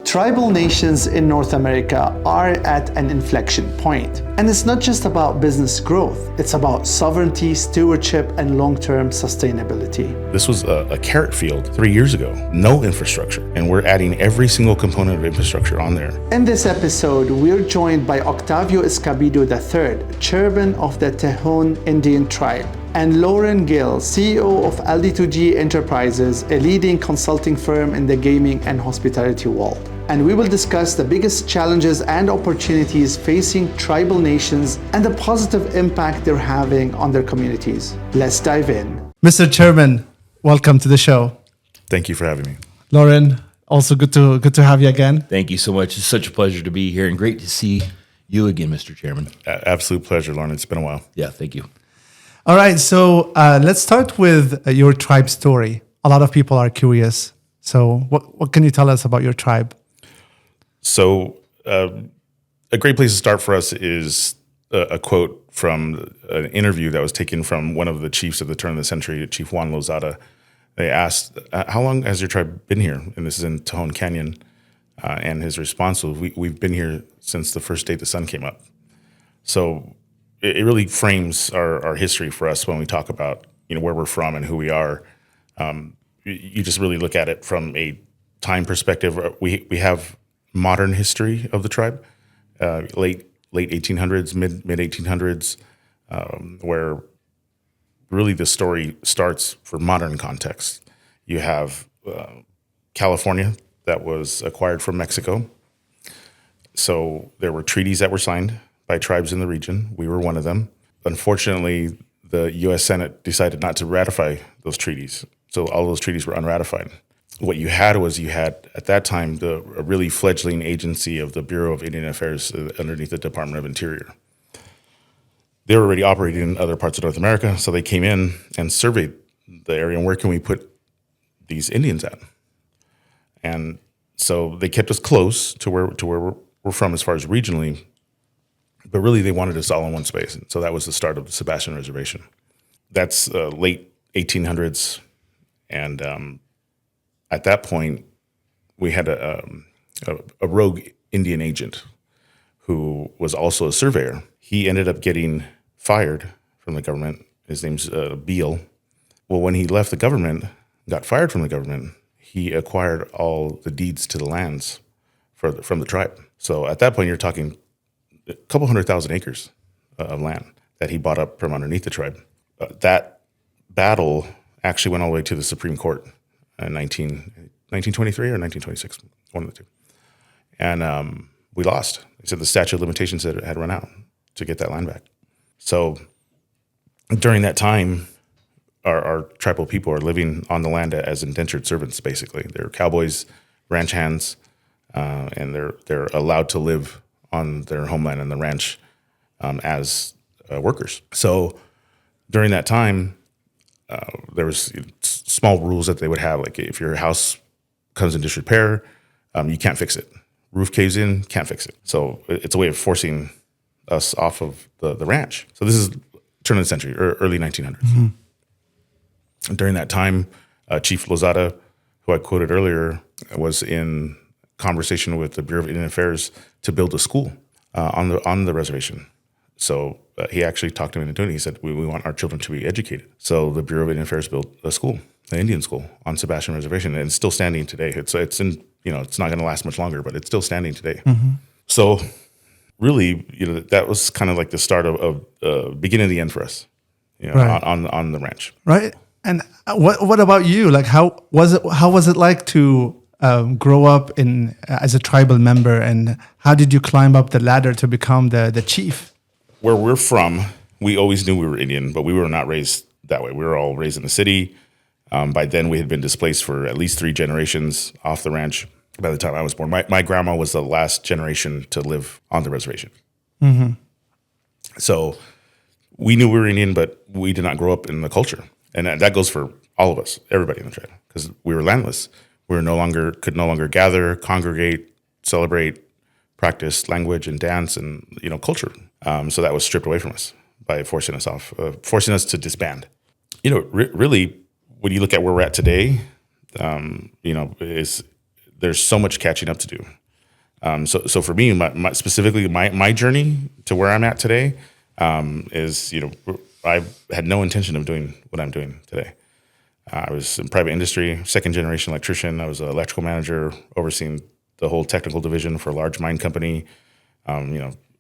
Tribal nations in North America are at an inflection point. And it's not just about business growth, it's about sovereignty, stewardship, and long-term sustainability. This was a carrot field 3 years ago, no infrastructure, and we're adding every single component of infrastructure on there. In this episode, we're joined by Octavio Escobedo III, chairman of the Tejon Indian Tribe, and Loren Gill, CEO of LD2G Enterprises, a leading consulting firm in the gaming and hospitality world. And we will discuss the biggest challenges and opportunities facing tribal nations and the positive impact they're having on their communities. Let's dive in. Mr. Chairman, welcome to the show. Thank you for having me. Loren, also good to have you again. Thank you so much. It's such a pleasure to be here and great to see you again, Mr. Chairman. Absolute pleasure, Loren. It's been a while. Yeah, thank you. All right, so let's start with your tribe story. A lot of people are curious. So what can you tell us about your tribe? So a great place to start for us is a quote from an interview that was taken from one of the chiefs of the turn of the century, Chief Juan Lozada. They asked, how long has your tribe been here? And this is in Tejon Canyon. And his response was, we've been here since the first day the sun came up. So it really frames our history for us when we talk about where we're from and who we are. You just really look at it from a time perspective. We have modern history of the tribe, late 1800s, mid 1800s, where really the story starts for modern context. You have California that was acquired from Mexico. So there were treaties that were signed by tribes in the region. We were one of them. Unfortunately, the U.S. Senate decided not to ratify those treaties. So all those treaties were unratified. What you had at that time, a really fledgling agency of the Bureau of Indian Affairs underneath the Department of Interior. They were already operating in other parts of North America, so they came in and surveyed the area and where can we put these Indians at? And so they kept us close to where we're from as far as regionally, but really they wanted us all in one space. And so that was the start of the Sebastian Reservation. That's late 1800s, and at that point, we had a rogue Indian agent who was also a surveyor. He ended up getting fired from the government. His name's Beale. Well, when he left the government, got fired from the government, he acquired all the deeds to the lands from the tribe. So at that point, you're talking a couple 100,000 acres of land that he bought up from underneath the tribe. That battle actually went all the way to the Supreme Court. 1923 or 1926, one of the two. And we lost. They said the statute of limitations had run out to get that land back. So during that time, our tribal people are living on the land as indentured servants, basically. They're cowboys, ranch hands, and they're allowed to live on their homeland and the ranch as workers. So during that time, there was small rules that they would have, like if your house comes in disrepair, you can't fix it. Roof caves in, can't fix it. So it's a way of forcing us off of the ranch. So this is turn of the century, or early 1900s. Mm-hmm. During that time, Chief Lozada, who I quoted earlier, was in conversation with the Bureau of Indian Affairs to build a school on the reservation. So he actually talked to me into doing it. He said, we want our children to be educated. So the Bureau of Indian Affairs built a school, an Indian school on Sebastian Reservation, and it's still standing today. It's in, it's not going to last much longer, but it's still standing today. Mm-hmm. So really, that was kind of like the start of beginning of the end for us, right, on the ranch. Right. And what about you? Like, how was it like to grow up as a tribal member, and how did you climb up the ladder to become the chief? Where we're from, we always knew we were Indian, but we were not raised that way. We were all raised in the city. By then, we had been displaced for at least 3 generations off the ranch. By the time I was born, my grandma was the last generation to live on the reservation. Mm-hmm. So we knew we were Indian, but we did not grow up in the culture. And that goes for all of us, everybody in the tribe, because we were landless. We could no longer gather, congregate, celebrate, practice language and dance and culture. So that was stripped away from us by forcing us to disband. Really, when you look at where we're at today, is there's so much catching up to do. So for me, specifically my journey to where I'm at today is, I had no intention of doing what I'm doing today. I was in private industry, second generation electrician. I was an electrical manager overseeing the whole technical division for a large mine company,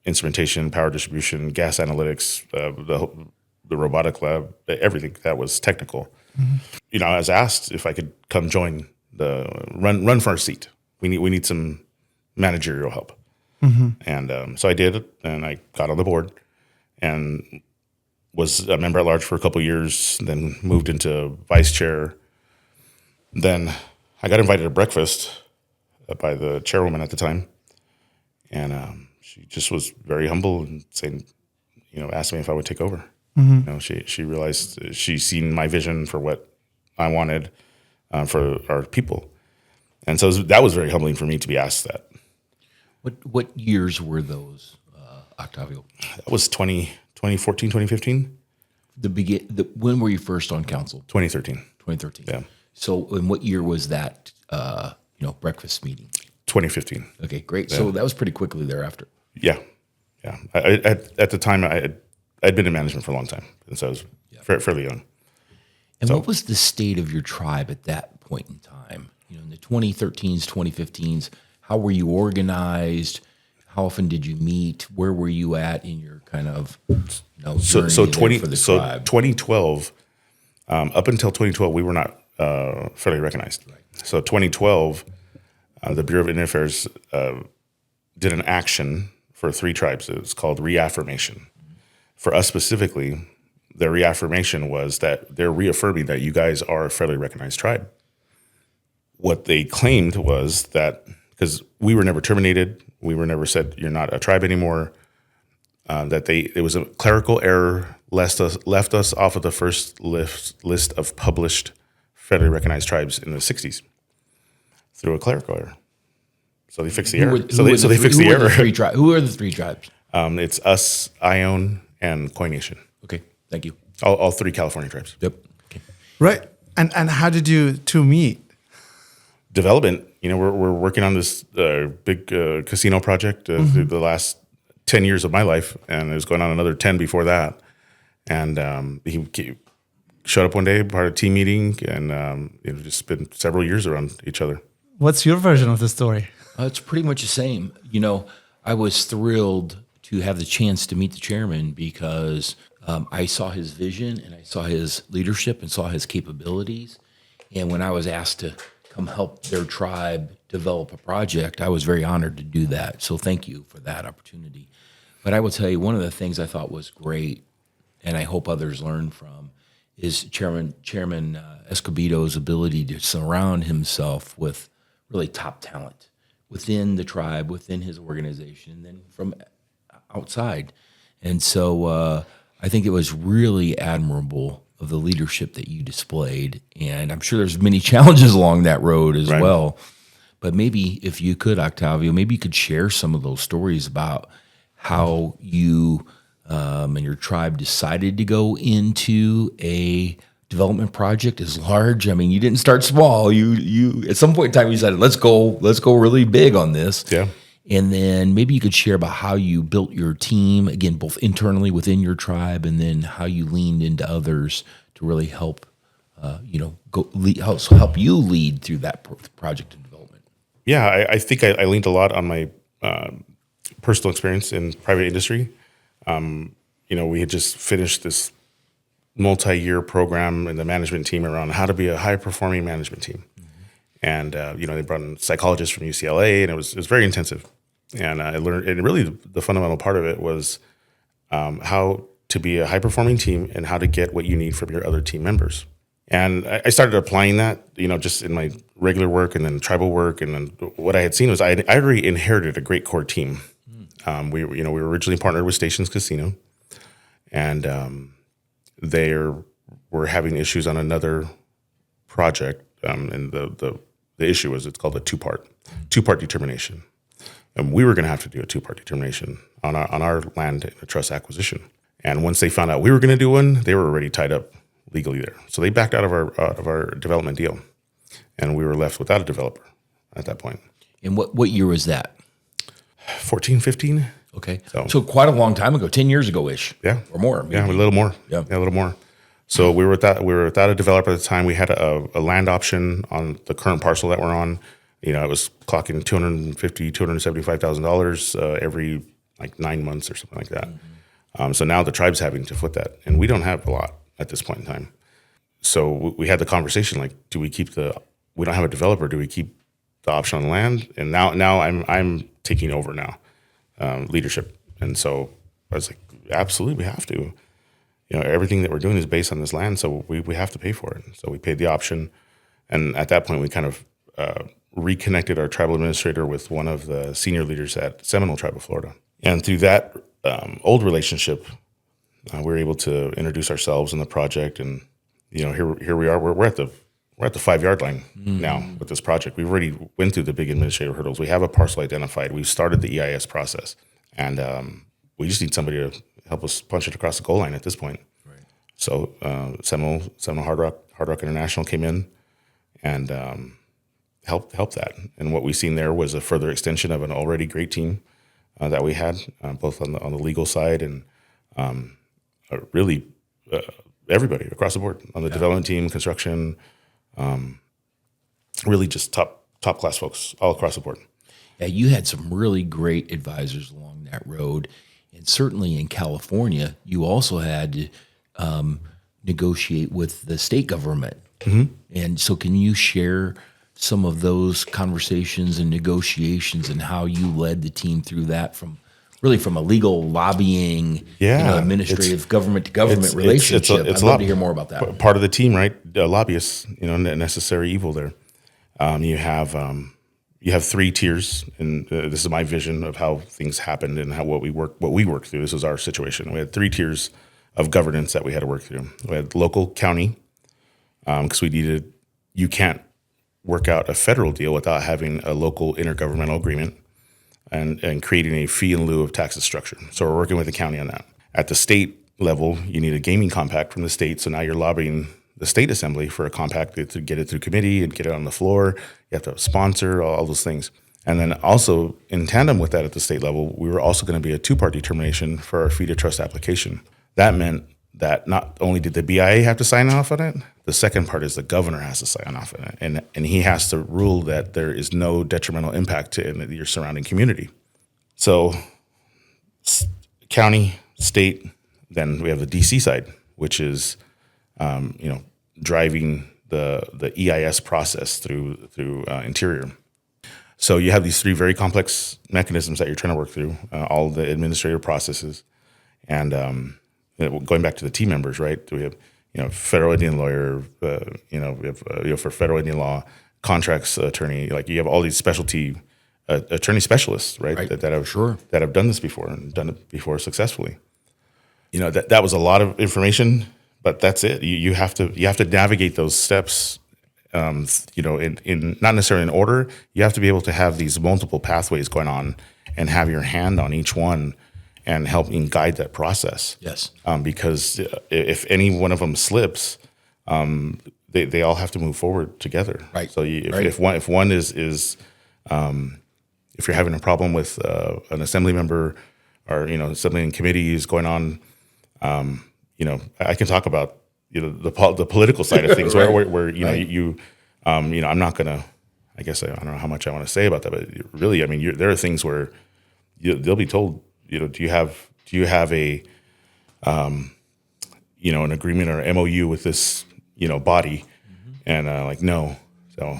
instrumentation, power distribution, gas analytics, the robotic lab, everything that was technical. Mm-hmm. I was asked if I could come join run for a seat. We need some managerial help. Mm-hmm. And so I did, and I got on the board and was a member at large for a couple of years, then moved into vice chair. Then I got invited to breakfast by the chairwoman at the time. And she just was very humble and saying, asked me if I would take over. Mm-hmm. She realized she's seen my vision for what I wanted for our people. And so that was very humbling for me to be asked that. What years were those, Octavio? That was 2014, 2015. When were you first on council? 2013. 2013. Yeah. So in what year was that, breakfast meeting? 2015. Okay, great. Yeah. So that was pretty quickly thereafter. Yeah. At the time, I'd been in management for a long time, and so I was fairly young. And what was the state of your tribe at that point in time? In the 2013s, 2015s, how were you organized? How often did you meet? Where were you at in your kind of journey for the tribe? 2012, up until 2012, we were not fairly recognized. Right. So 2012, the Bureau of Indian Affairs did an action for 3 tribes. It was called reaffirmation. Mm-hmm. For us specifically, the reaffirmation was that they're reaffirming that you guys are a federally recognized tribe. What they claimed was that, because we were never terminated, we were never said you're not a tribe anymore, that it was a clerical error, left us off of the first list of published federally recognized tribes in the 60s through a clerical error. So they fixed the error. Who are the 3 tribes? It's us, Ione, and Koi Nation. Okay, thank you. All 3 California tribes. Yep. Okay. Right. And how did you 2 meet? Development. We're working on this big casino project through the last 10 years of my life, and it was going on another 10 before that. And he showed up one day, part of a team meeting, and just spent several years around each other. What's your version of the story? It's pretty much the same. I was thrilled to have the chance to meet the chairman because I saw his vision and I saw his leadership and saw his capabilities. And when I was asked to come help their tribe develop a project, I was very honored to do that. So thank you for that opportunity. But I will tell you, one of the things I thought was great, and I hope others learn from, is Chairman Escobedo's ability to surround himself with really top talent within the tribe, within his organization, and then from outside. And so I think it was really admirable of the leadership that you displayed. And I'm sure there's many challenges along that road as well. But maybe if you could, Octavio, maybe you could share some of those stories about how you and your tribe decided to go into a development project as large. I mean, you didn't start small. You at some point in time you decided, let's go really big on this. Yeah. And then maybe you could share about how you built your team, again, both internally within your tribe, and then how you leaned into others to really help, help you lead through that project and development. Yeah, I think I leaned a lot on my personal experience in private industry. We had just finished this multi-year program in the management team around how to be a high-performing management team. Mm-hmm. And, they brought in psychologists from UCLA, and it was very intensive. And I learned, and really the fundamental part of it was how to be a high-performing team and how to get what you need from your other team members. And I started applying that, just in my regular work and then tribal work. And then what I had seen was I already inherited a great core team. We were originally partnered with Stations Casino, and they were having issues on another project. And the issue was, it's called a two-part determination. And we were going to have to do a 2-part determination on our land in a trust acquisition. And once they found out we were going to do one, they were already tied up legally there. So they backed out of our development deal, and we were left without a developer. at that point. And what year was that? 14, 15. Okay. So quite a long time ago, 10 years ago-ish. Yeah. Or more. Maybe. Yeah, a little more. Yeah. A little more. So we were without a developer at the time. We had a land option on the current parcel that we're on. You know, it was clocking $275,000 every like 9 months or something like that. So now the tribe's having to foot that, and we don't have a lot at this point in time. So we had the conversation like, do we keep we don't have a developer, do we keep the option on land? And now I'm taking over now, leadership. And so I was like, absolutely, we have to. You know, everything that we're doing is based on this land, so we have to pay for it. So we paid the option, and at that point, we kind of reconnected our tribal administrator with one of the senior leaders at Seminole Tribe of Florida. And through that old relationship, we were able to introduce ourselves in the project, and you know, here we are. We're at the 5-yard line now with this project. We've already went through the big administrative hurdles. We have a parcel identified. We've started the EIS process, and we just need somebody to help us punch it across the goal line at this point. Right. So Seminole Hard Rock International came in and helped that. And what we've seen there was a further extension of an already great team that we had, both on the legal side and really everybody across the board on the development team, construction, really just top class folks all across the board. Yeah, you had some really great advisors along that road. And certainly in California, you also had to negotiate with the state government. Mm-hmm. And so can you share some of those conversations and negotiations and how you led the team through that from a legal lobbying, administrative government to government relationship? I'd love to hear more about that. Part of the team, right? Lobbyists, necessary evil there. You have 3 tiers, and this is my vision of how things happened and what we worked through. This was our situation. We had 3 tiers of governance that we had to work through. We had local, county, because you can't work out a federal deal without having a local intergovernmental agreement and creating a fee in lieu of taxes structure. So we're working with the county on that. At the state level, you need a gaming compact from the state. So now you're lobbying the state assembly for a compact to get it through committee and get it on the floor. You have to sponsor all those things. And then also in tandem with that at the state level, we were also going to be a 2-part determination for our fee to trust application. That meant that not only did the BIA have to sign off on it, the second part is the governor has to sign off on it. And he has to rule that there is no detrimental impact to your surrounding community. So county, state, then we have the DC side, which is driving the EIS process through Interior. So you have these 3 very complex mechanisms that you're trying to work through, all the administrative processes, and going back to the team members, right? We have federal Indian lawyer, we have for federal Indian law, contracts attorney. Like you have all these specialty attorney specialists, right? That have done this before and done it before successfully. That was a lot of information. But that's it. You have to navigate those steps, in not necessarily in order. You have to be able to have these multiple pathways going on and have your hand on each one and helping guide that process. Yes. Because if any one of them slips, they all have to move forward together. Right. So if one is if you're having a problem with an assembly member or something in committee is going on. I can talk about the political side of things where I'm not gonna. I guess I don't know how much I want to say about that, but really, I mean, there are things where they'll be told, do you have a an agreement or MOU with this body, and no, so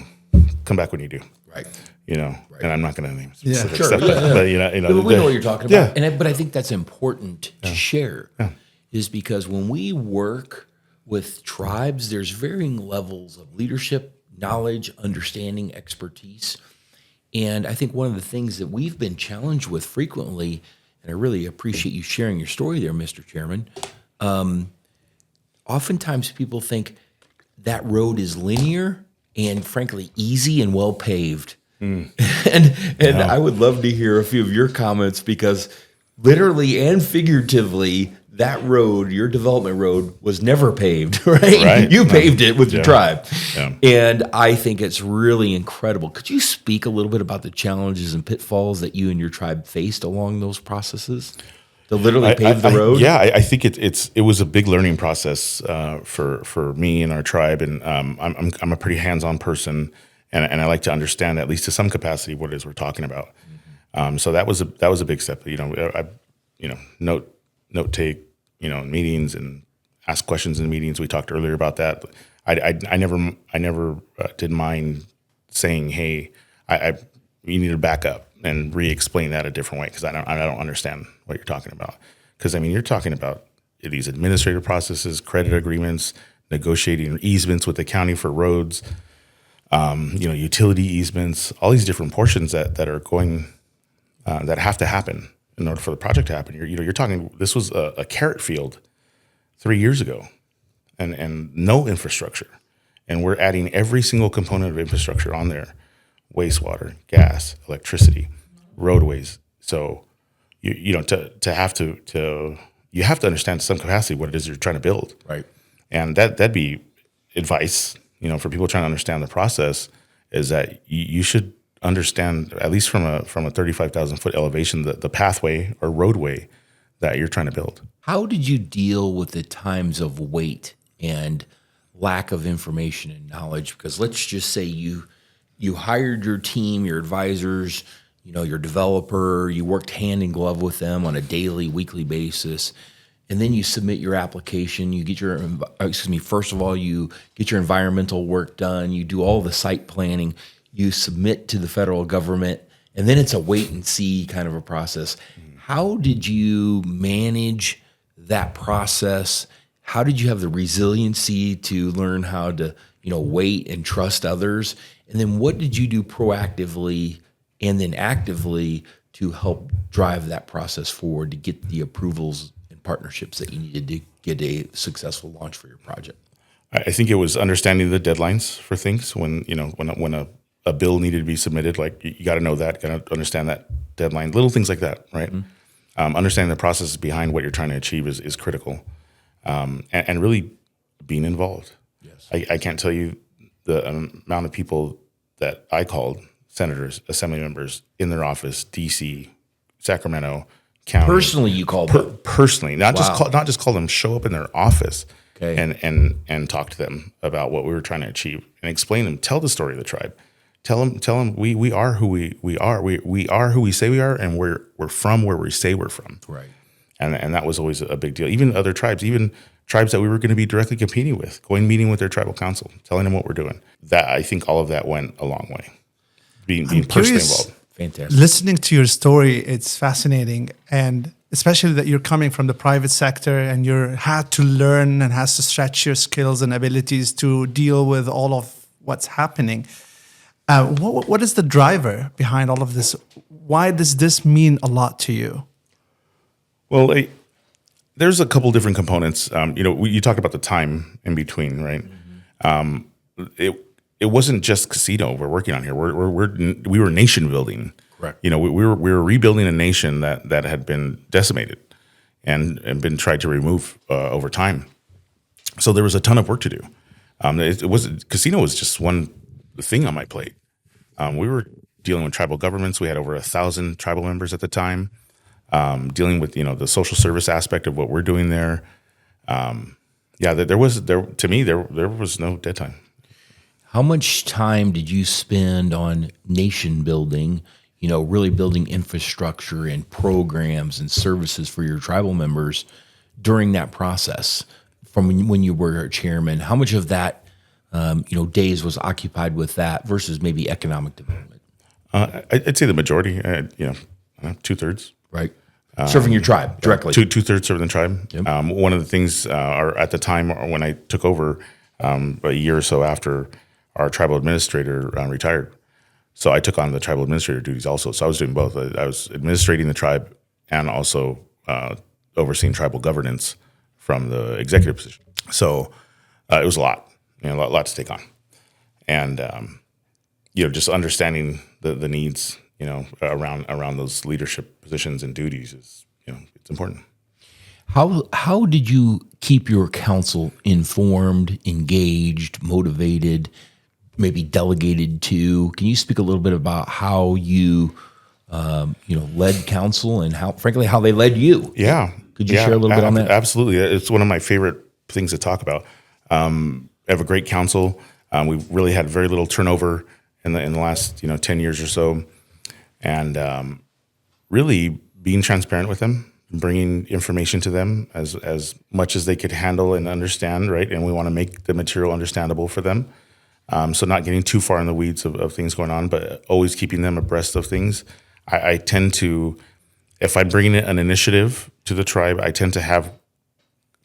come back when you do, right? And I'm not going to name specific sure, stuff, but we know what you're talking about. Yeah. But I think that's important to share. Yeah. Is because when we work with tribes, there's varying levels of leadership, knowledge, understanding, expertise. And I think one of the things that we've been challenged with frequently, and I really appreciate you sharing your story there, Mr. Chairman, oftentimes people think that road is linear and frankly easy and well paved. And I would love to hear a few of your comments because literally and figuratively, that road, your development road, was never paved, right? Right. You paved it with your tribe. Yeah. And I think it's really incredible. Could you speak a little bit about the challenges and pitfalls that you and your tribe faced along those processes to literally pave the road? I think it was a big learning process for me and our tribe, and I'm a pretty hands-on person, and I like to understand, at least to some capacity, what it is we're talking about. So that was a big step. Note take, in meetings, and ask questions in meetings. We talked earlier about that. I never didn't mind saying, hey, you need to back up and re-explain that a different way, because I don't understand what you're talking about. Because you're talking about these administrative processes, credit agreements, negotiating easements with the county for roads, utility easements, all these different portions that are going that have to happen in order for the project to happen. You're talking. This was a carrot field 3 years ago, and no infrastructure, and we're adding every single component of infrastructure on there: wastewater, gas, electricity, roadways. So you have to understand to some capacity what it is you're trying to build, Right. and that'd be advice, for people trying to understand the process, is that you should understand, at least from a 35,000 foot elevation, the pathway or roadway that you're trying to build. How did you deal with the times of wait and lack of information and knowledge? Because let's just say you hired your team, your advisors, your developer, you worked hand in glove with them on a daily, weekly basis, and then you submit your application. You get first of all, you get your environmental work done. You do all the site planning. You submit to the federal government, and then it's a wait and see kind of a process. How did you manage that process? How did you have the resiliency to learn how to, wait and trust others? And then what did you do proactively and then actively to help drive that process forward to get the approvals and partnerships that you needed to get a successful launch for your project? I think it was understanding the deadlines for things when a bill needed to be submitted. Like, you got to know that, got to understand that deadline, little things like that, right? Mm-hmm. Understanding the process behind what you're trying to achieve is critical, and really being involved. Yes. I can't tell you the amount of people that I called, senators, assembly members, in their office, D.C., Sacramento, county. Personally, you called them? Personally, not Wow. just call them, show up in their office. Okay. And talk to them about what we were trying to achieve, and explain them, tell the story of the tribe. Tell them we are who we are. We are who we say we are, and we're from where we say we're from. Right. And that was always a big deal. Even other tribes, even tribes that we were going to be directly competing with, meeting with their tribal council, telling them what we're doing. That, I think, all of that went a long way. Being personally involved. Fantastic. Listening to your story, it's fascinating, and especially that you're coming from the private sector and you had to learn and has to stretch your skills and abilities to deal with all of what's happening. What is the driver behind all of this? Why does this mean a lot to you? Well, there's a couple different components. You talked about the time in between, right? Mm-hmm. It wasn't just casino we're working on here. We were nation building. Correct. We were rebuilding a nation that had been decimated and been tried to remove over time. So there was a ton of work to do. Casino was just one thing on my plate. We were dealing with tribal governments. We had over 1,000 tribal members at the time. Dealing with the social service aspect of what we're doing there. There was no dead time. How much time did you spend on nation building, really building infrastructure and programs and services for your tribal members during that process from when you were chairman? How much of that, days was occupied with that versus maybe economic development? I'd say the majority, 2/3. Right. Serving your tribe directly. 2/3 serving the tribe. Yep. One of the things at the time when I took over, a year or so after our tribal administrator retired, so I took on the tribal administrator duties also. So I was doing both. I was administrating the tribe and also overseeing tribal governance from the executive position. So it was a lot, a lot to take on, and just understanding the needs, around those leadership positions and duties is, it's important. How did you keep your council informed, engaged, motivated, maybe delegated to? Can you speak a little bit about how you led council and frankly, how they led you? Yeah. Could you share a little bit on that? Absolutely. It's one of my favorite things to talk about. I have a great council. We've really had very little turnover in the last 10 years or so, and really being transparent with them, bringing information to them as much as they could handle and understand, right? And we want to make the material understandable for them. So not getting too far in the weeds of things going on, but always keeping them abreast of things. I tend to, if I'm bringing an initiative to the tribe, I tend to have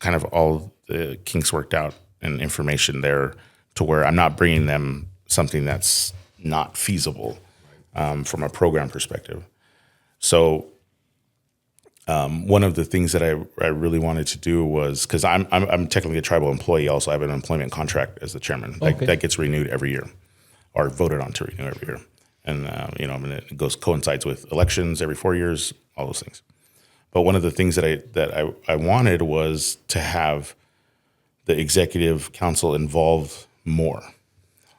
kind of all the kinks worked out and information there to where I'm not bringing them something that's not feasible from a program perspective. So one of the things that I really wanted to do was, because I'm technically a tribal employee also, I have an employment contract as the chairman. Okay. That gets renewed every year, or voted on to renew every year. And, it coincides with elections every 4 years, all those things. But one of the things that I wanted was to have the executive council involved more.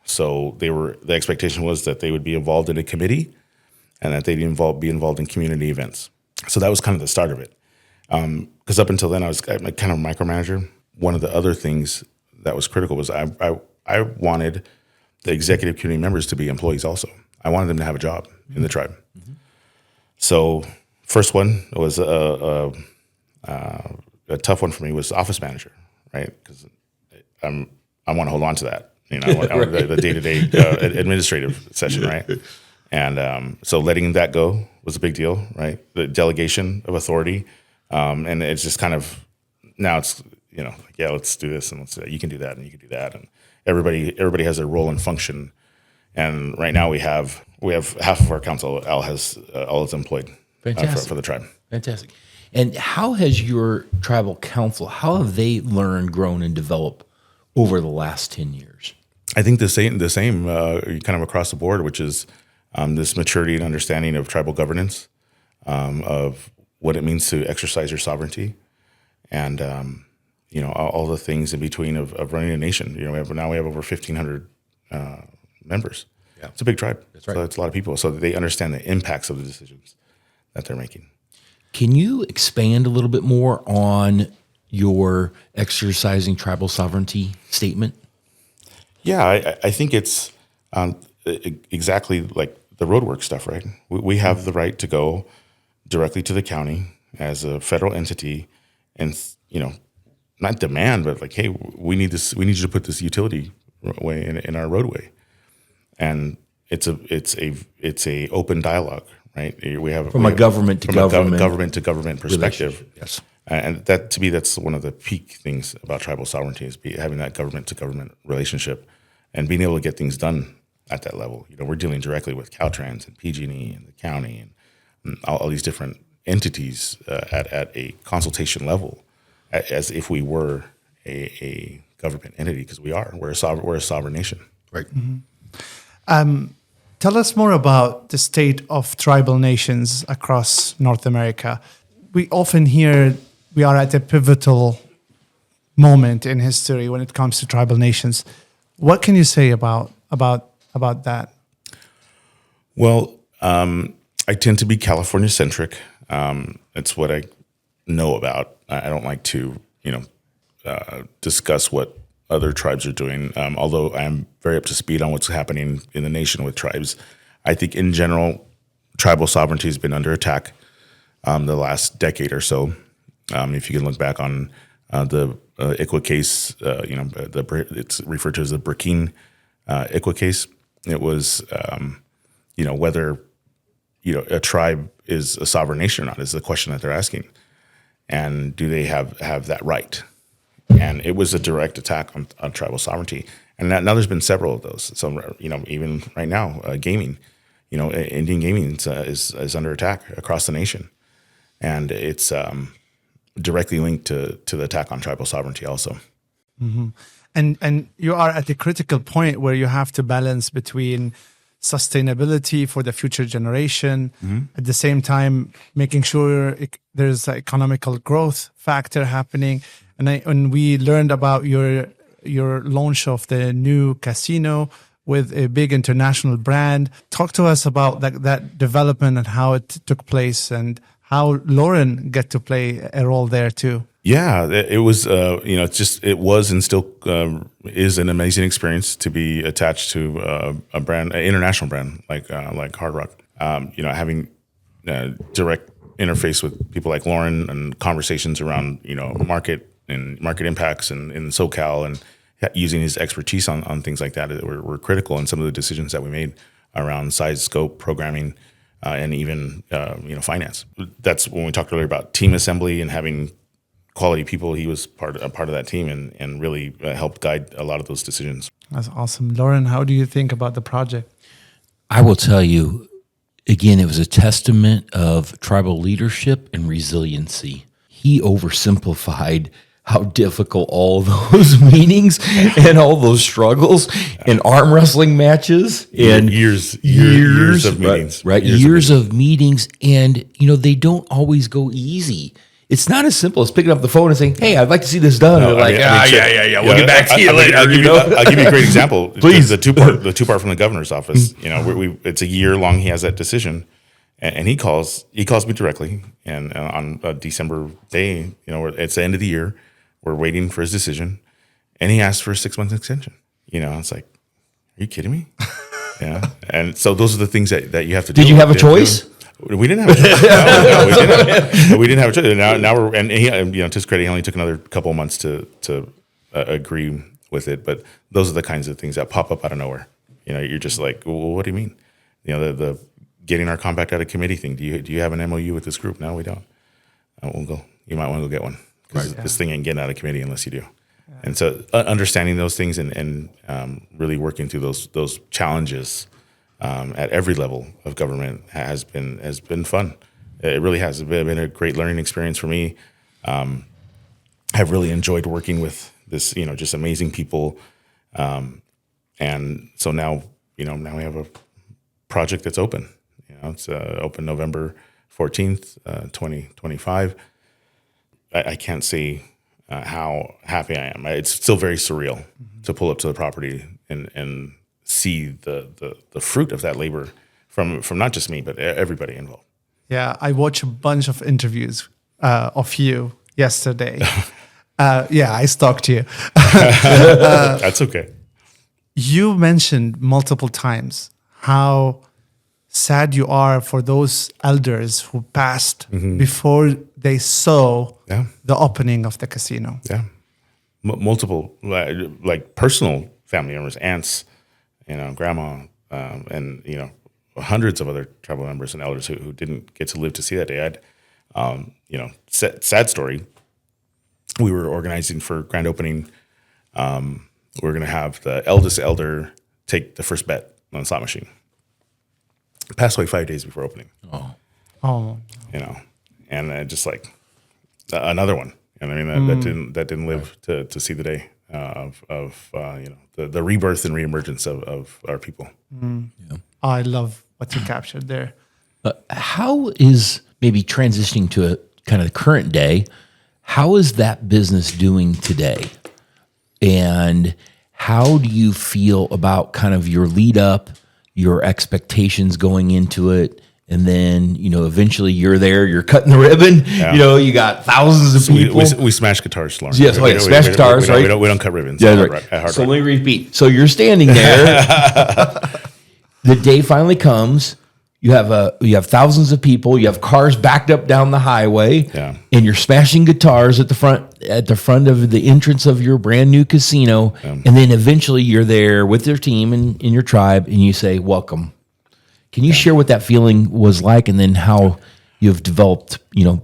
So the expectation was that they would be involved in a committee and that they'd be involved in community events. So that was kind of the start of it. Because up until then, I was kind of a micromanager. One of the other things that was critical was I wanted the executive community members to be employees also. I wanted them to have a job in the tribe. Mm-hmm. So first one was a tough one for me was office manager, right? Because I want to hold on to that. I want the day-to-day administrative session, right? And so letting that go was a big deal, right? The delegation of authority, and it's just kind of now it's let's do this and let's you can do that and you can do that, and everybody has their role and function. And right now we have half of our council has all is employed for the tribe. Fantastic. And how has your tribal council? How have they learned, grown, and developed over the last 10 years? I think the same kind of across the board, which is this maturity and understanding of tribal governance, of what it means to exercise your sovereignty, and all the things in between of running a nation. We have over 1,500 members. Yeah. It's a big tribe. That's right. So it's a lot of people. So they understand the impacts of the decisions that they're making. Can you expand a little bit more on your exercising tribal sovereignty statement? Yeah, I think it's exactly like the roadwork stuff, right? We have the right to go directly to the county as a federal entity and, not demand, but like, hey, we need this. We need you to put this utility way in our roadway. And it's a open dialogue, right? We have a government to government perspective. Yes, and that to me that's one of the peak things about tribal sovereignty is having that government to government relationship and being able to get things done at that level. We're dealing directly with Caltrans and PG&E and the county and all these different entities at a consultation level, as if we were a government entity, because we're a sovereign nation. Right. Mm-hmm. Tell us more about the state of tribal nations across North America. We often hear we are at a pivotal moment in history when it comes to tribal nations. What can you say about that? Well, I tend to be California centric. It's what I know about. I don't like to, discuss what other tribes are doing. Although I am very up to speed on what's happening in the nation with tribes. I think in general, tribal sovereignty has been under attack the last decade or so. If you can look back on the ICWA case, it's referred to as the Burkina ICWA case. It was, whether a tribe is a sovereign nation or not is the question that they're asking, and do they have that right? And it was a direct attack on tribal sovereignty. And now there's been several of those. So, even right now, gaming, Indian gaming is under attack across the nation. And it's directly linked to the attack on tribal sovereignty also. Mm-hmm. And you are at a critical point where you have to balance between sustainability for the future generation. At the same time, making sure there's an economical growth factor happening. And we learned about your launch of the new casino with a big international brand. Talk to us about that development and how it took place, and how Loren get to play a role there too. Yeah, it was, it was and still is an amazing experience to be attached to a brand, an international brand like Hard Rock. Having direct interface with people like Loren and conversations around, market and market impacts in SoCal, and using his expertise on things like that were critical in some of the decisions that we made around size, scope, programming, and even, finance. That's when we talked earlier about team assembly and having quality people. He was part of that team and really helped guide a lot of those decisions. That's awesome. Loren, how do you think about the project? I will tell you, again, it was a testament of tribal leadership and resiliency. He oversimplified how difficult all those meetings and all those struggles and arm wrestling matches and years of meetings, right? Years of meetings, and they don't always go easy. It's not as simple as picking up the phone and saying, "Hey, I'd like to see this done." No, yeah. We'll get back to you later. I'll give you a great example. Please, the two part from the governor's office. It's a year long. He has that decision, and he calls me directly. And on a December day, it's the end of the year. We're waiting for his decision, and he asked for a 6-month extension. It's like, are you kidding me? Yeah. And so those are the things that you have to do. Did you have a choice? We didn't have a choice. No, we didn't have a choice. Now we're, and he, to his credit, he only took another couple of months to agree with it. But those are the kinds of things that pop up out of nowhere. You're just like, well, what do you mean? The getting our compact out of committee thing. Do you have an MOU with this group? No, we don't. We'll go. You might want to go get one, because this thing ain't getting out of committee unless you do. Yeah. And so understanding those things and really working through those challenges at every level of government has been fun. It really has been a great learning experience for me. I've really enjoyed working with this, just amazing people. And so now we have a project that's open. It's open November 14th, 2025. I can't say how happy I am. It's still very surreal to pull up to the property and see the fruit of that labor from not just me, but everybody involved. Yeah, I watched a bunch of interviews of you yesterday. I stalked you. That's okay. You mentioned multiple times how sad you are for those elders who passed before they saw the opening of the casino. Yeah, multiple like personal family members, aunts, grandma, and hundreds of other tribal members and elders who didn't get to live to see that day. Sad story. We were organizing for grand opening. We were going to have the eldest elder take the first bet on the slot machine. Passed away 5 days before opening. Oh. And just like another one. That didn't live to see the day of the rebirth and reemergence of our people. Yeah. I love what you captured there. How is, maybe transitioning to a kind of the current day, how is that business doing today? And how do you feel about kind of your lead up, your expectations going into it, and then eventually you're there, you're cutting the ribbon. Yeah. You got thousands of people. We smash guitars, Loren. Yes, smash guitars, right? We don't cut ribbons. Yeah, right. So let me repeat. So you're standing there. The day finally comes. You have thousands of people. You have cars backed up down the highway, and you're smashing guitars at the front of the entrance of your brand new casino. And then eventually you're there with your team and in your tribe, and you say, "Welcome." Can you share what that feeling was like, and then how you've developed,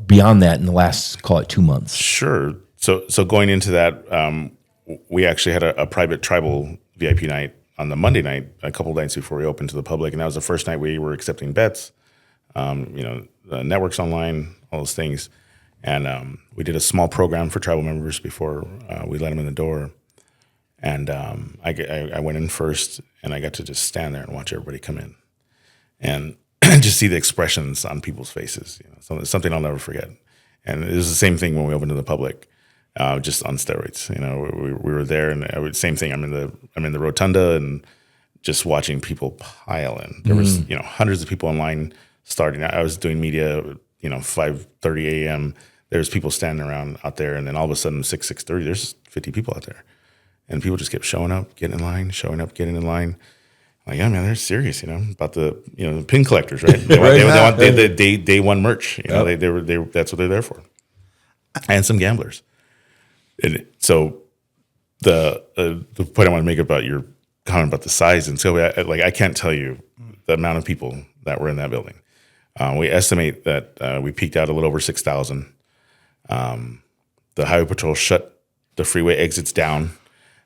beyond that in the last, call it 2 months? Sure. So going into that, we actually had a private tribal VIP night on the Monday night, a couple of nights before we opened to the public, and that was the first night we were accepting bets. Networks online, all those things, and we did a small program for tribal members before we let them in the door. And I went in first, and I got to just stand there and watch everybody come in, and just see the expressions on people's faces. Something I'll never forget. And it was the same thing when we opened to the public, just on steroids. We were there, and same thing. I'm in the rotunda, and just watching people pile in. There was hundreds of people in line starting. I was doing media, 5:30 a.m. There's people standing around out there, and then all of a sudden 6:30, there's 50 people out there. And people just kept showing up, getting in line, showing up, getting in line. Like, yeah, man, they're serious, about the pin collectors, right? They want the day one merch. That's what they're there for. And some gamblers. And so the point I want to make about your comment about the size and so I can't tell you the amount of people that were in that building. We estimate that we peaked out a little over 6,000. The highway patrol shut the freeway exits down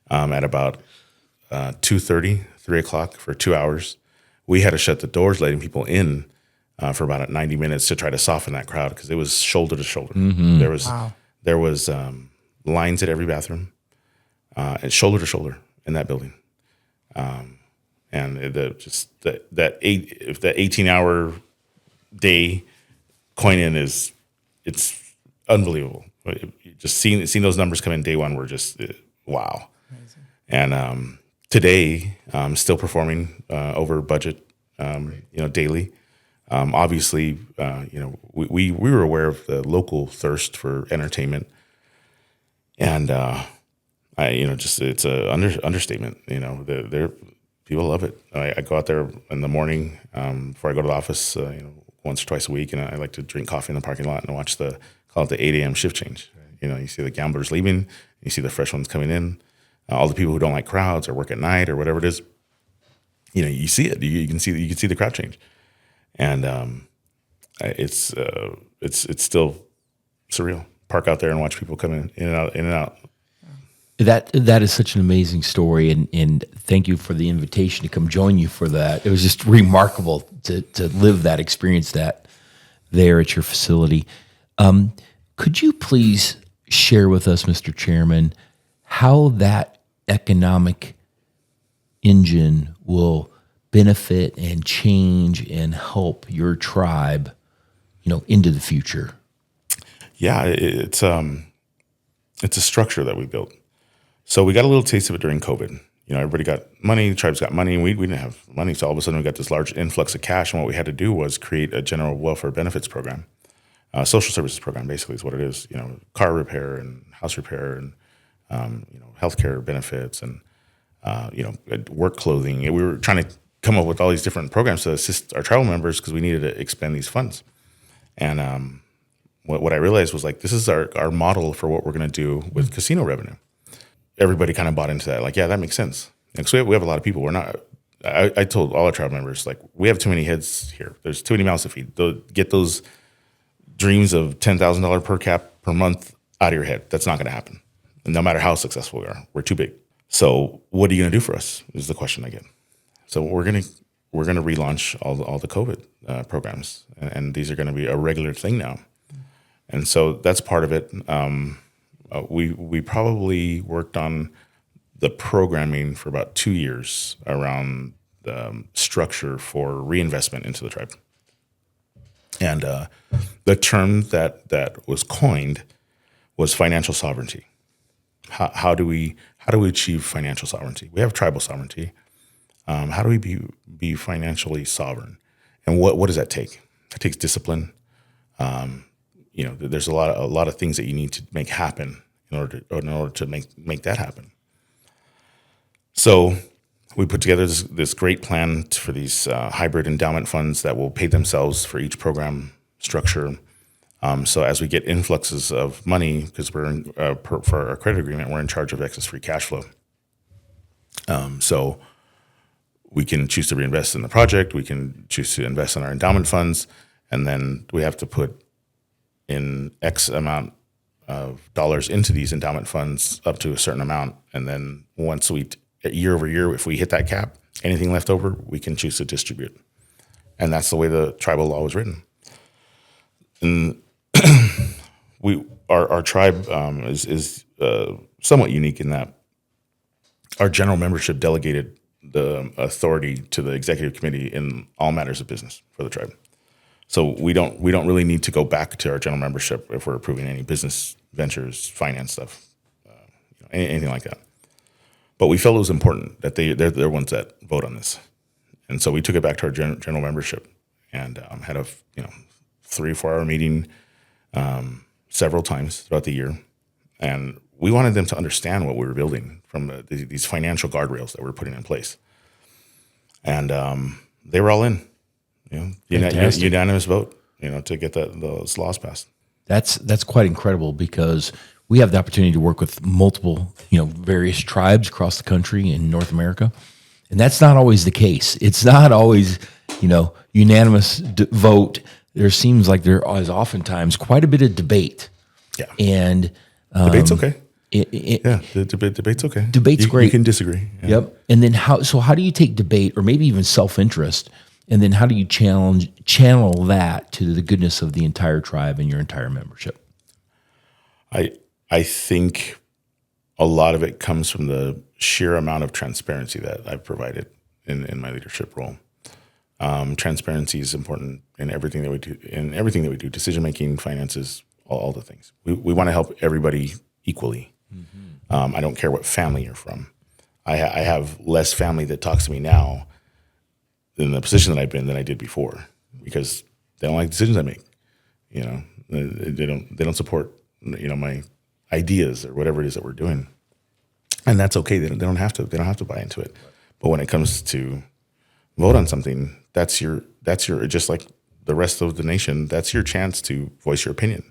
at about 2:30, 3 o'clock for 2 hours. We had to shut the doors, letting people in for about 90 minutes to try to soften that crowd because it was shoulder to shoulder. Mm-hmm. There was lines at every bathroom, and shoulder to shoulder in that building. And that 18-hour day coin-in it's unbelievable. Just seeing those numbers come in day one were just wow. Amazing. And today, still performing over budget, daily. Obviously, we were aware of the local thirst for entertainment, and it's a understatement. People love it. I go out there in the morning before I go to the office, once or twice a week, and I like to drink coffee in the parking lot and watch call it the 8 a.m. shift change. You see the gamblers leaving, you see the fresh ones coming in, all the people who don't like crowds or work at night or whatever it is. You see it. You can see the crowd change, and it's still surreal. Park out there and watch people come in and out. That is such an amazing story, and thank you for the invitation to come join you for that. It was just remarkable to live that experience there at your facility. Could you please share with us, Mr. Chairman, how that economic engine will benefit and change and help your tribe, into the future? Yeah, it's a structure that we built. So we got a little taste of it during COVID. Everybody got money, the tribes got money, and we didn't have money. So all of a sudden we got this large influx of cash, and what we had to do was create a general welfare benefits program. Social services program basically is what it is. Car repair and house repair and healthcare benefits and work clothing. We were trying to come up with all these different programs to assist our tribal members because we needed to expend these funds. And what I realized was this is our model for what we're going to do with casino revenue. Everybody kind of bought into that. Yeah, that makes sense. And so we have a lot of people. We're not. I told all our tribe members we have too many heads here. There's too many mouths to feed. Get those dreams of $10,000 per cap per month out of your head. That's not going to happen. And no matter how successful we are, we're too big. So what are you going to do for us? Is the question I get. So we're going to relaunch all the COVID programs, and these are going to be a regular thing now. And so that's part of it. We probably worked on the programming for about 2 years around the structure for reinvestment into the tribe. And the term that was coined was financial sovereignty. How do we achieve financial sovereignty? We have tribal sovereignty. How do we be financially sovereign? And what does that take? It takes discipline. There's a lot of things that you need to make happen in order to make that happen. So we put together this great plan for these hybrid endowment funds that will pay themselves for each program structure. So as we get influxes of money, because we're for our credit agreement, we're in charge of excess free cash flow. So we can choose to reinvest in the project. We can choose to invest in our endowment funds, and then we have to put in X amount of dollars into these endowment funds up to a certain amount. And then once year over year, if we hit that cap, anything left over, we can choose to distribute. And that's the way the tribal law was written. And our tribe is somewhat unique in that our general membership delegated the authority to the executive committee in all matters of business for the tribe. So we don't really need to go back to our general membership if we're approving any business ventures, finance stuff, anything like that. But we felt it was important that they're ones that vote on this, and so we took it back to our general membership and had a 3 or 4 hour meeting several times throughout the year, and we wanted them to understand what we were building from these financial guardrails that we're putting in place, and they were all in. Unanimous vote, to get those laws passed. That's quite incredible because we have the opportunity to work with multiple, various tribes across the country in North America, and that's not always the case. It's not always, unanimous vote. There seems like there is oftentimes quite a bit of debate. Yeah, and debate's okay. The debate's okay. Debate's great. You can disagree. Yeah. Yep. And then how do you take debate or maybe even self-interest, and then how do you channel that to the goodness of the entire tribe and your entire membership? I think a lot of it comes from the sheer amount of transparency that I've provided in my leadership role. Transparency is important in everything that we do. Decision making, finances, all the things. We want to help everybody equally. Mm-hmm. I don't care what family you're from. I have less family that talks to me now in the position that I've been than I did before, because they don't like decisions I make. They don't support my ideas or whatever it is that we're doing, and that's okay. They don't have to buy into it. But when it comes to vote on something, that's your just like the rest of the nation. That's your chance to voice your opinion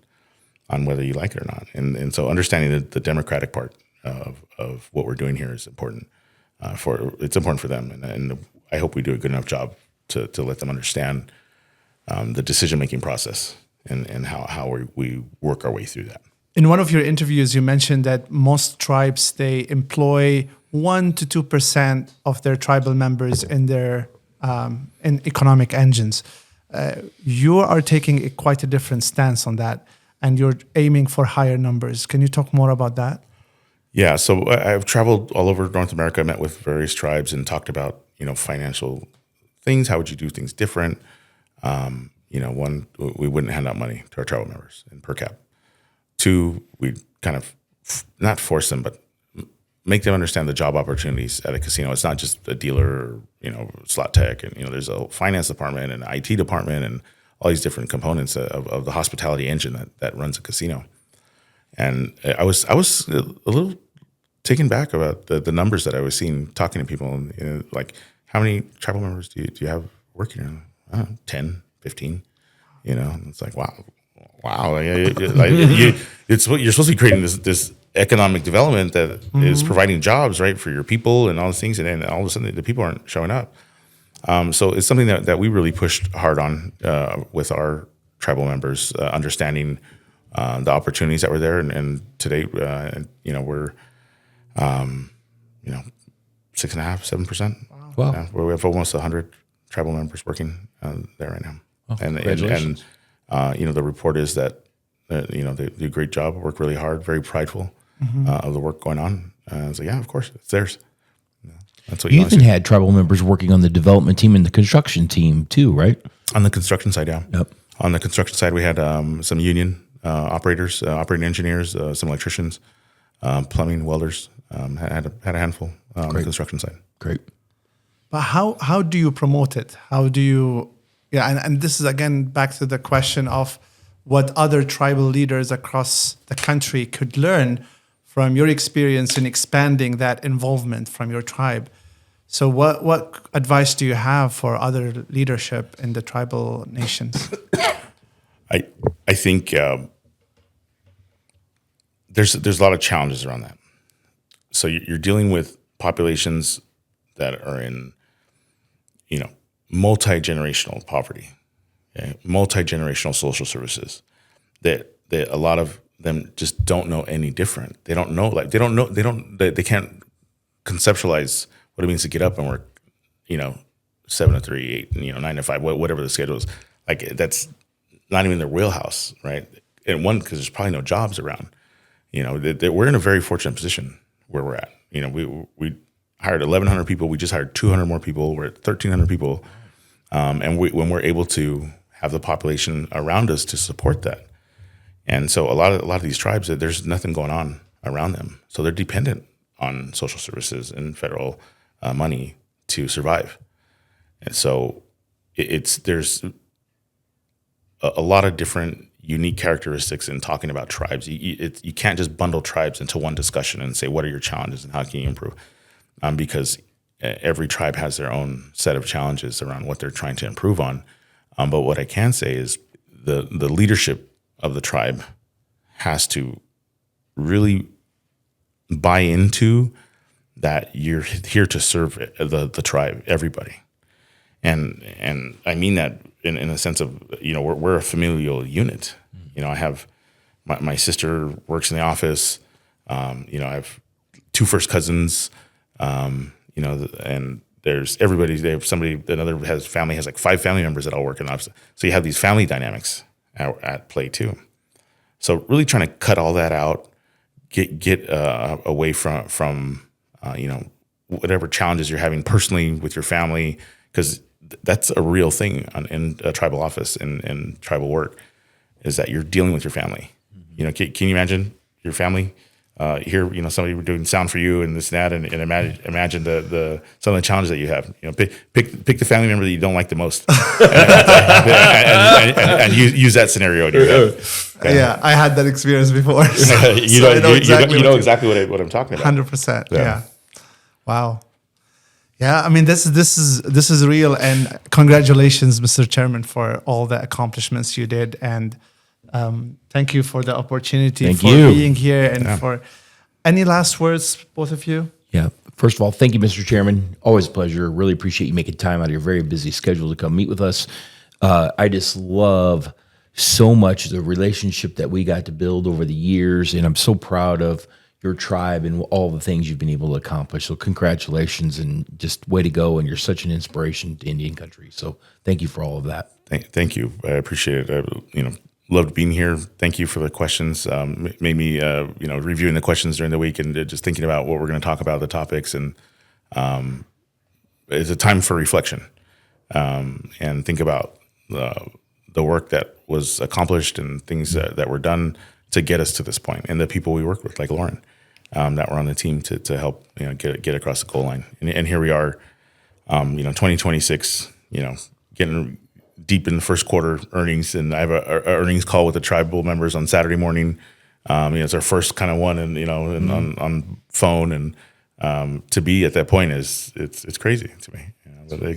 on whether you like it or not. And so understanding the democratic part of what we're doing here is important. It's important for them, and I hope we do a good enough job to let them understand the decision-making process and how we work our way through that. In one of your interviews, you mentioned that most tribes, they employ 1 to 2% of their tribal members in their in economic engines. You are taking quite a different stance on that, and you're aiming for higher numbers. Can you talk more about that? Yeah, so I've traveled all over North America, met with various tribes, and talked about financial things. How would you do things different? One, we wouldn't hand out money to our tribal members in per cap. 2, we'd kind of not force them, but make them understand the job opportunities at a casino. It's not just a dealer, slot tech, and there's a finance department and an IT department and all these different components of the hospitality engine that runs a casino. And I was a little taken back about the numbers that I was seeing talking to people, and like, how many tribal members do you have working here? I don't know, 10, 15. It's like, wow. It's what you're supposed to be creating, this economic development that is providing jobs, right, for your people and all these things, and then all of a sudden the people aren't showing up. So it's something that we really pushed hard on with our tribal members, understanding the opportunities that were there, and today, we're 6.5%, 7%. Wow. Where we have almost 100 tribal members working there right now. Oh, and the report is that they do a great job, work really hard, very prideful of the work going on. So yeah, of course, it's theirs. That's what you even had tribal members working on the development team and the construction team too, right? On the construction side, yeah. Yep. On the construction side, we had some union operators, operating engineers, some electricians, plumbing, welders. Had a handful on the construction side. Great. But how do you promote it? How do you? Yeah, and this is again back to the question of what other tribal leaders across the country could learn from your experience in expanding that involvement from your tribe. So what advice do you have for other leadership in the tribal nations? I think there's a lot of challenges around that. So you're dealing with populations that are in, multi-generational poverty, okay? Multi-generational social services. That a lot of them just don't know any different. They don't know, they can't conceptualize what it means to get up and work, 7 to 3, 8, 9 to 5, whatever the schedule is. Like, that's not even their wheelhouse, right? And one, because there's probably no jobs around. We're in a very fortunate position where we're at. hired 1,100 people. We just hired 200 more people. We're at 1,300 people. And when we're able to have the population around us to support that. And so a lot of these tribes, there's nothing going on around them. So they're dependent on social services and federal money to survive. And so there's a lot of different unique characteristics in talking about tribes. You can't just bundle tribes into one discussion and say, what are your challenges and how can you improve? Because every tribe has their own set of challenges around what they're trying to improve on. But what I can say is the leadership of the tribe has to really buy into that you're here to serve the tribe, everybody. And I mean that in a sense of, we're a familial unit. I have my sister works in the office. I have two first cousins, and there's everybody. They have another family has like 5 family members that all work in the office. So you have these family dynamics at play too. So really trying to cut all that out, get away from whatever challenges you're having personally with your family, because that's a real thing in a tribal office and tribal work, is that you're dealing with your family. Can you imagine your family here? Somebody doing sound for you and this and that, and imagine the some of the challenges that you have. Pick the family member that you don't like the most, and use that scenario in your head. Yeah, I had that experience before. So, you know exactly what I'm talking about. 100%. Yeah. Wow. Yeah, I mean this is real, and congratulations, Mr. Chairman, for all the accomplishments you did, and thank you for the opportunity being here, and for any last words, both of you. Yeah. First of all, thank you, Mr. Chairman. Always a pleasure. Really appreciate you making time out of your very busy schedule to come meet with us. I just love so much the relationship that we got to build over the years, and I'm so proud of your tribe and all the things you've been able to accomplish. So congratulations, and just way to go. And you're such an inspiration to Indian country. So thank you for all of that. Thank you. I appreciate it. Loved being here. Thank you for the questions. Made me, reviewing the questions during the week and just thinking about what we're going to talk about, the topics. And it's a time for reflection, and think about the work that was accomplished and things that were done to get us to this point, and the people we work with, like Loren, that were on the team to help get across the goal line. And here we are, 2026, getting deep in the first quarter earnings, and I have a earnings call with the tribal members on Saturday morning. It's our first kind of one, and on phone, and to be at that point it's crazy to me.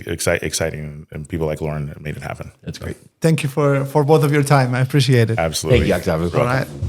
Exciting, and people like Loren that made it happen. That's great. Thank you for both of your time. I appreciate it. Absolutely. Thank you, Octavio. All right.